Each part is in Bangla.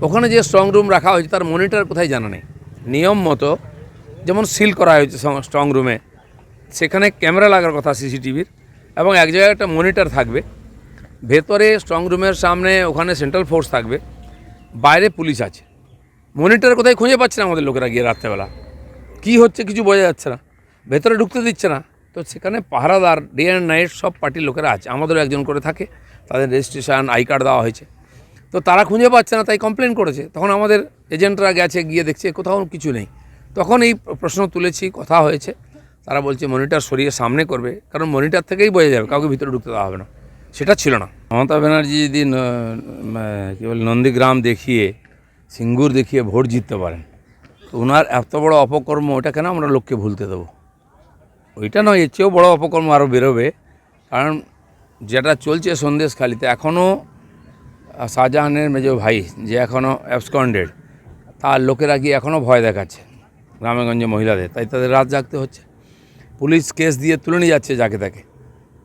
ওখানে যে স্ট্রং রুম রাখা হয়েছে তার মনিটর কোথায় জানা নেই। নিয়ম মতো যেমন সিল করা হয়েছে স্ট্রং রুমে, সেখানে ক্যামেরা লাগার কথা সিসিটিভির, এবং এক জায়গায় একটা মনিটর থাকবে, ভেতরে স্ট্রং রুমের সামনে ওখানে সেন্ট্রাল ফোর্স থাকবে, বাইরে পুলিশ আছে। মনিটর কোথায় খুঁজে পাচ্ছে না আমাদের লোকেরা গিয়ে রাত্রেবেলা, কী হচ্ছে কিছু বোঝা যাচ্ছে না, ভেতরে ঢুকতে দিচ্ছে না। তো সেখানে পাহারাদার ডে অ্যান্ড নাইট সব পার্টির লোকেরা আছে, আমাদেরও একজন করে থাকে, তাদের রেজিস্ট্রেশন আই কার্ড দেওয়া হয়েছে। তো তারা খুঁজে পাচ্ছে না, তাই কমপ্লেন করেছে। তখন আমাদের এজেন্টরা গেছে, গিয়ে দেখছে কোথাও কিছু নেই। তখন এই প্রশ্ন তুলেছি, কথা হয়েছে, তারা বলছে মনিটর সরিয়ে সামনে করবে, কারণ মনিটর থেকেই বোঝা যাবে, কাউকে ভিতরে ঢুকতে দেওয়া হবে না। সেটা ছিল না। মমতা ব্যানার্জি যদি কী বলে নন্দীগ্রাম দেখিয়ে, সিঙ্গুর দেখিয়ে ভোট জিততে পারেন, তো ওনার এত বড় অপকর্ম, ওটা কেন আমরা লোককে ভুলতে দেবো? ওইটা নয়, এর চেয়েও বড়ো অপকর্ম আরও বেরোবে। কারণ যেটা চলছে সন্দেশখালিতে, এখনও শাহজাহানের মেজো ভাই যে এখনও অ্যাবসকন্ডেড, তার লোকেরা গিয়ে এখনও ভয় দেখাচ্ছে গ্রামেগঞ্জে মহিলাদের, তাই তাদের রাত জাগতে হচ্ছে। পুলিশ কেস দিয়ে তুলে নিয়ে যাচ্ছে যাকে তাকে,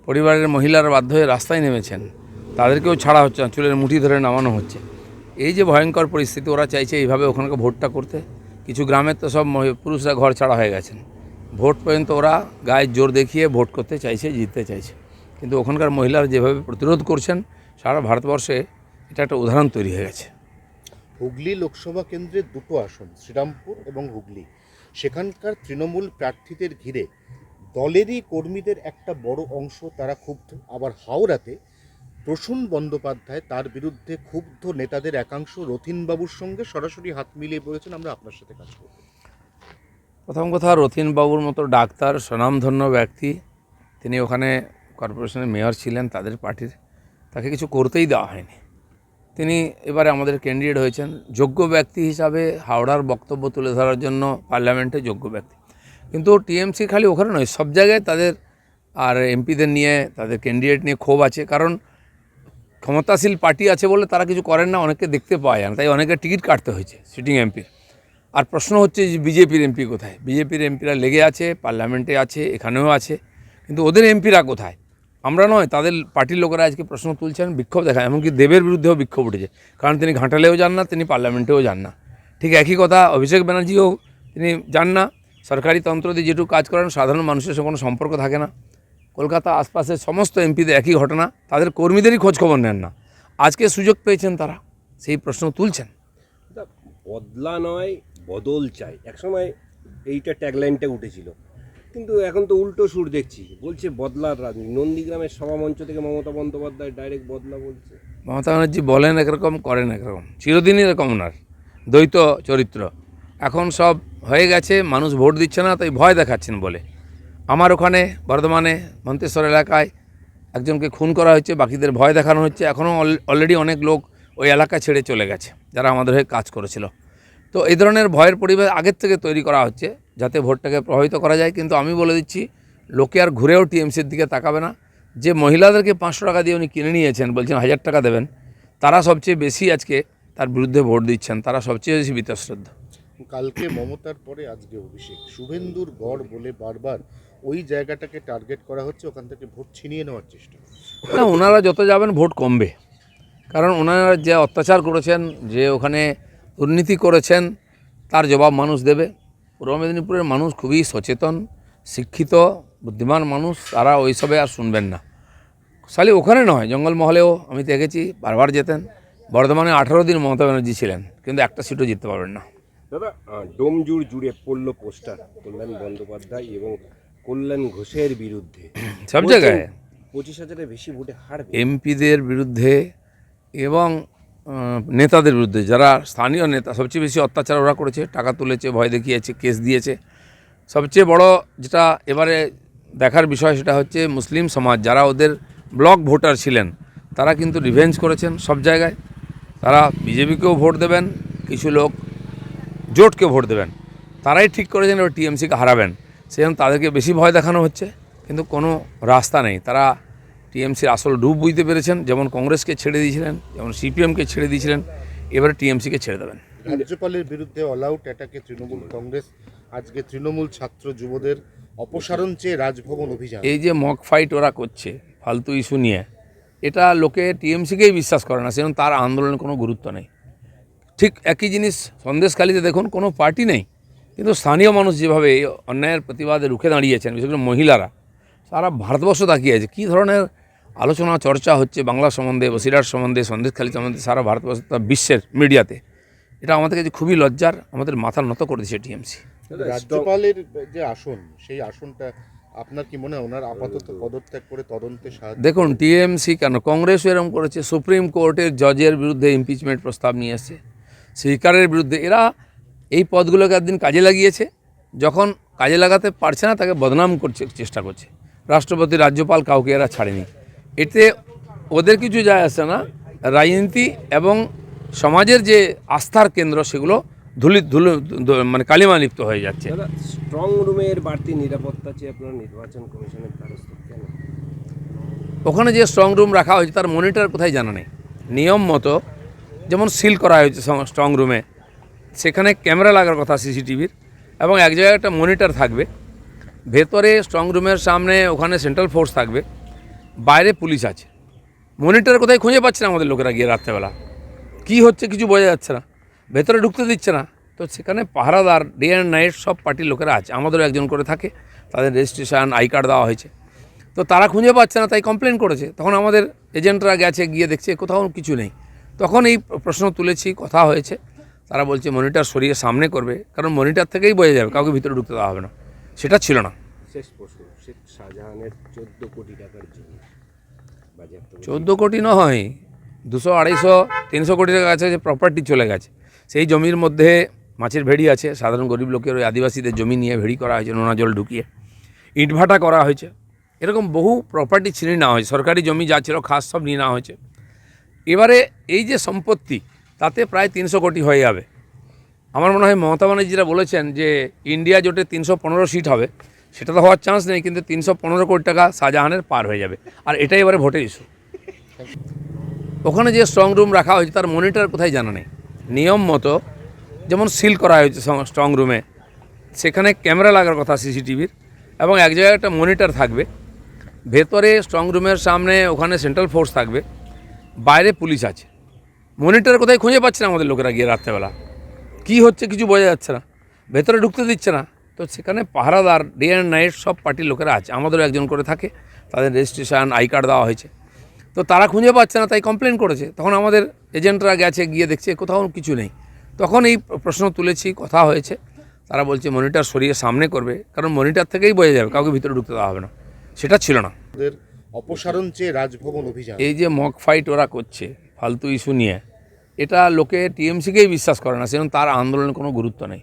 পরিবারের মহিলারা বাধ্য হয়ে রাস্তায় নেমেছেন, তাদেরকেও ছাড়া হচ্ছে না, চুলের মুঠি ধরে নামানো হচ্ছে। এই যে ভয়ঙ্কর পরিস্থিতি, ওরা চাইছে এইভাবে ওখানকে ভোটটা করতে। কিছু গ্রামের তো সব পুরুষরা ঘর ছাড়া হয়ে গেছেন, ভোট পর্যন্ত ওরা গায়ের জোর দেখিয়ে ভোট করতে চাইছে, জিততে চাইছে। কিন্তু ওখানকার মহিলারা যেভাবে প্রতিরোধ করছেন, সারা ভারতবর্ষে এটা একটা উদাহরণ তৈরি হয়ে গেছে। হুগলি লোকসভা কেন্দ্রের দুটো আসন, শ্রীরামপুর এবং হুগলি, সেখানকার তৃণমূল প্রার্থীদের ঘিরে দলেরই কর্মীদের একটা বড় অংশ তারা ক্ষুব্ধ। আবার হাওড়াতে প্রসূন বন্দ্যোপাধ্যায়, তার বিরুদ্ধে ক্ষুব্ধ নেতাদের একাংশ রথিনবাবুর সঙ্গে সরাসরি হাত মিলিয়ে বলেছেন আমরা আপনার সাথে কাজ করব। প্রথম কথা, রথিনবাবুর মতো ডাক্তার, স্বনামধন্য ব্যক্তি, তিনি ওখানে কর্পোরেশনের মেয়র ছিলেন তাদের পার্টির, তাকে কিছু করতেই দেওয়া হয়নি। তিনি এবারে আমাদের ক্যান্ডিডেট হয়েছেন, যোগ্য ব্যক্তি হিসাবে হাওড়ার বক্তব্য তুলে ধরার জন্য পার্লামেন্টে যোগ্য ব্যক্তি। কিন্তু টিএমসি খালি ওখানে নয়, সব জায়গায় তাদের আর এমপিদের নিয়ে, তাদের ক্যান্ডিডেট নিয়ে ক্ষোভ আছে। কারণ ক্ষমতাশীল পার্টি আছে বলে তারা কিছু করেন না, অনেকে দেখতে পাওয়া যায় না, তাই অনেকে টিকিট কাটতে হয়েছে সিটিং এমপির। আর প্রশ্ন হচ্ছে যে বিজেপির এমপি কোথায়? বিজেপির এমপিরা লেগে আছে, পার্লামেন্টে আছে, এখানেও আছে, কিন্তু ওদের এমপিরা কোথায়? আমরা নয়, তাদের পার্টির লোকেরা আজকে প্রশ্ন তুলছেন, বিক্ষোভ দেখায়, এমনকি দেবের বিরুদ্ধেও বিক্ষোভ উঠেছে। কারণ তিনি ঘাটালেও যান না, তিনি পার্লামেন্টেও যান না। ঠিক একই কথা অভিষেক ব্যানার্জিও, তিনি যান না, সরকারি তন্ত্র দিয়ে যেটুকু কাজ করেন, সাধারণ মানুষের সঙ্গে কোনো সম্পর্ক থাকে না। কলকাতা আশপাশের সমস্ত এমপিদের একই ঘটনা, তাদের কর্মীদেরই খোঁজখবর নেন না। আজকে সুযোগ পেয়েছেন তারা, সেই প্রশ্ন তুলছেন। বদলা নয়, বদল চাই, একসময় এইটা ট্যাগলাইনটা উঠেছিল, কিন্তু এখন তো উল্টো সুর দেখছি, বলছে বদলার রাজনীতি। নন্দীগ্রামের সভামঞ্চ থেকে মমতা বন্দ্যোপাধ্যায় ডাইরেক্ট বদলা বলছে। মমতা ব্যানার্জি বলেন একরকম, করেন একরকম, চিরদিনই এরকম ওনার দ্বৈত চরিত্র। এখন সব হয়ে গেছে, মানুষ ভোট দিচ্ছে না, তাই ভয় দেখাচ্ছেন বলে। আমার ওখানে বর্ধমানে মন্তেশ্বর এলাকায় একজনকে খুন করা হচ্ছে, বাকিদের ভয় দেখানো হচ্ছে। এখনও অলরেডি অনেক লোক ওই এলাকা ছেড়ে চলে গেছে, যারা আমাদের হয়ে কাজ করেছিল। তো এই ধরনের ভয়ের পরিবেশ আগের থেকে তৈরি করা হচ্ছে, যাতে ভোটটাকে প্রভাবিত করা যায়। কিন্তু আমি বলে দিচ্ছি, লোকে আর ঘুরেও টিএমসির দিকে তাকাবে না। যে মহিলাদেরকে 500 টাকা দিয়ে উনি কিনে নিয়েছেন, বলছেন 1000 টাকা দেবেন, তারা সবচেয়ে বেশি আজকে তার বিরুদ্ধে ভোট দিচ্ছেন, তারা সবচেয়ে বেশি বীতশ্রদ্ধ। কালকে মমতার পরে আজকে অভিষেক, শুভেন্দুর গড় বলে বারবার ওই জায়গাটাকে টার্গেট করা হচ্ছে, ওখান থেকে ভোট ছিনিয়ে নেওয়ার চেষ্টা। না, ওনারা যত যাবেন ভোট কমবে, কারণ ওনারা যে অত্যাচার করেছেন, যে ওখানে দুর্নীতি করেছেন, তার জবাব মানুষ দেবে। পূর্ব মেদিনীপুরের মানুষ খুবই সচেতন, শিক্ষিত, বুদ্ধিমান মানুষ, তারা ওইসবে আর শুনবেন না। খালি ওখানে নয়, জঙ্গলমহলেও আমি দেখেছি, বারবার যেতেন। বর্ধমানে 18 দিন মমতা ব্যানার্জি ছিলেন, কিন্তু একটা সিটও জিততে পারবেন না। দাদা, ডোমজুড় জুড়ে পড়ল পোস্টার কল্যাণ বন্দ্যোপাধ্যায় এবং কল্যাণ ঘোষের বিরুদ্ধে, সব জায়গায় 25,000-এর বেশি ভোটে হারবে। এমপিদের বিরুদ্ধে এবং নেতাদের বিরুদ্ধে, যারা স্থানীয় নেতা, সবচেয়ে বেশি অত্যাচার ওরা করেছে, টাকা তুলেছে, ভয় দেখিয়েছে, কেস দিয়েছে। সবচেয়ে বড় যেটা এবারে দেখার বিষয়, সেটা হচ্ছে মুসলিম সমাজ, যারা ওদের ব্লক ভোটার ছিলেন, তারা কিন্তু রিভেঞ্জ করেছেন সব জায়গায়। তারা বিজেপিকেও ভোট দেবেন, কিছু লোক জোটকে ভোট দেবেন, তারাই ঠিক করেছেন এবার টিএমসিকে হারাবেন। সেজন্য তাদেরকে বেশি ভয় দেখানো হচ্ছে, কিন্তু কোনো রাস্তা নেই। তারা টিএমসির আসল ডুব বুঝতে পেরেছেন, যেমন কংগ্রেসকে ছেড়ে দিয়েছিলেন, যেমন সিপিএমকে ছেড়ে দিয়েছিলেন, এবারে টিএমসিকে ছেড়ে দেবেন। রাজ্যপালের বিরুদ্ধে অল আউট অ্যাটাকে তৃণমূল কংগ্রেস, আজকে তৃণমূল ছাত্র যুবদের অপসারণ চেয়ে রাজভবন অভিযান। এই যে মক ফাইট ওরা করছে ফালতু ইস্যু নিয়ে, এটা লোকে টিএমসিকেই বিশ্বাস করে না, সেজন্য তার আন্দোলনের কোনো গুরুত্ব নেই। ঠিক একই জিনিস সন্দেশখালিতে দেখুন, কোনো পার্টি নেই, কিন্তু স্থানীয় মানুষ যেভাবে এই অন্যায়ের প্রতিবাদে রুখে দাঁড়িয়েছেন, বিশেষ করে মহিলারা, সারা ভারতবর্ষ তাকিয়ে আছে কী ধরনের আলোচনা চর্চা হচ্ছে বাংলা সম্বন্ধে, বসিরহাট সম্বন্ধে, সন্দেশখালি সম্বন্ধে, সারা ভারতবর্ষ তথা বিশ্বের মিডিয়াতে। এটা আমাদের কাছে খুবই লজ্জার, আমাদের মাথা নত করে দিয়েছে টিএমসি। রাজ্যপালের যে আসন, সেই আসনটা আপনার কি মনে হয় ওনার আপাতত পদত্যাগ করে তদন্তে সাহায্য? দেখুন, টিএমসি কেন, কংগ্রেসও এরকম করেছে, সুপ্রিম কোর্টের জজের বিরুদ্ধে ইমপিচমেন্ট প্রস্তাব নিয়ে এসছে, স্পিকারের বিরুদ্ধে। এরা এই পদগুলোকে একদিন কাজে লাগিয়েছে, যখন কাজে লাগাতে পারছে না তাকে বদনাম করছে, চেষ্টা করছে। রাষ্ট্রপতি, রাজ্যপাল, কাউকে এরা ছাড়েনি। এতে ওদের কিছু যায় আসে না, রাজনীতি এবং সমাজের যে আস্থার কেন্দ্র সেগুলো মানে কালিমা লিপ্ত হয়ে যাচ্ছে। দাদা, স্ট্রং রুমের বাড়তি নিরাপত্তা চেয়ে আপনার নির্বাচন কমিশনের দ্বারস্থ কেন? ওখানে যে স্ট্রং রুম রাখা হয়েছে তার মনিটর কোথায় জানা নেই। নিয়ম মতো যেমন সিল করা হয়েছে স্ট্রং রুমে, সেখানে ক্যামেরা লাগার কথা সিসিটিভির, এবং এক জায়গায় একটা মনিটর থাকবে। ভেতরে স্ট্রং রুমের সামনে ওখানে সেন্ট্রাল ফোর্স থাকবে, বাইরে পুলিশ আছে। মনিটর কোথায় খুঁজে পাচ্ছে না আমাদের লোকেরা গিয়ে রাত্রেবেলা, কী হচ্ছে কিছু বোঝা যাচ্ছে না, ভেতরে ঢুকতে দিচ্ছে না। তো সেখানে পাহারাদার ডে অ্যান্ড নাইট সব পার্টির লোকেরা আছে, আমাদেরও একজন করে থাকে, তাদের রেজিস্ট্রেশন আই কার্ড দেওয়া হয়েছে। তো তারা খুঁজে পাচ্ছে না, তাই কমপ্লেন করেছে। তখন আমাদের এজেন্টরা গেছে, গিয়ে দেখছে কোথাও কিছু নেই। তখন এই প্রশ্ন তুলেছি, কথা হয়েছে। তারা বলছে মনিটর সরিয়ে সামনে করবে, কারণ মনিটর থেকেই বোঝা যাবে, কাউকে ভিতরে ঢুকতে দেওয়া হবে না। সেটা ছিল না। শেষ প্রশ্ন, শেখ শাহজাহানের 14 কোটি টাকার জমি বাজেয়াপ্ত 14 কোটি নয়, 200, 250, 300 কোটি টাকা কাছে যে প্রপার্টি চলে গেছে। সেই জমির মধ্যে মাছের ভেড়ি আছে, সাধারণ গরিব লোকের, ওই আদিবাসীদের জমি নিয়ে ভেড়ি করা হয়েছে, নোনা জল ঢুকিয়ে ইটভাটা করা হয়েছে। এরকম বহু প্রপার্টি ছিনিয়ে নেওয়া হয়েছে, সরকারি জমি যা ছিল খাস সব নিয়ে নেওয়া হয়েছে। এবারে এই যে সম্পত্তি, তাতে প্রায় 300 কোটি হয়ে যাবে। আমার মনে হয় মমতা ব্যানার্জিরা বলেছেন যে ইন্ডিয়া জোটে 315 সিট হবে, সেটা তো হওয়ার চান্স নেই, কিন্তু 315 কোটি টাকা শাহজাহানের পার হয়ে যাবে। আর এটাই এবারে ভোটের ইস্যু। ওখানে যে স্ট্রং রুম রাখা হয়েছে তার মনিটর কোথায় জানা নেই। নিয়ম মতো যেমন সিল করা হয়েছে স্ট্রং রুমে, সেখানে ক্যামেরা লাগার কথা সিসিটিভির, এবং এক জায়গায় একটা মনিটর থাকবে। ভেতরে স্ট্রং রুমের সামনে ওখানে সেন্ট্রাল ফোর্স থাকবে, বাইরে পুলিশ আছে। মনিটর কোথায় খুঁজে পাচ্ছে না আমাদের লোকেরা গিয়ে রাত্রেবেলা, কী হচ্ছে কিছু বোঝা যাচ্ছে না, ভেতরে ঢুকতে দিচ্ছে না। তো সেখানে পাহারাদার ডে অ্যান্ড নাইট সব পার্টির লোকেরা আছে, আমাদেরও একজন করে থাকে, তাদের রেজিস্ট্রেশন আই কার্ড দেওয়া হয়েছে। তো তারা খুঁজে পাচ্ছে না, তাই কমপ্লেন করেছে। তখন আমাদের এজেন্টরা গেছে, গিয়ে দেখছে কোথাও কিছু নেই। তখন এই প্রশ্ন তুলেছি, কথা হয়েছে। তারা বলছে মনিটর সরিয়ে সামনে করবে, কারণ মনিটর থেকেই বোঝা যাবে, কাউকে ভিতরে ঢুকতে দেওয়া হবে না। সেটা ছিল না। ওদের অপসারণ চেয়ে রাজভবন অভিযান, এই যে মক ফাইট ওরা করছে ফালতু ইস্যু নিয়ে, এটা লোকে টিএমসিকেই বিশ্বাস করে না, সেজন্য তার আন্দোলনের কোনো গুরুত্ব নেই।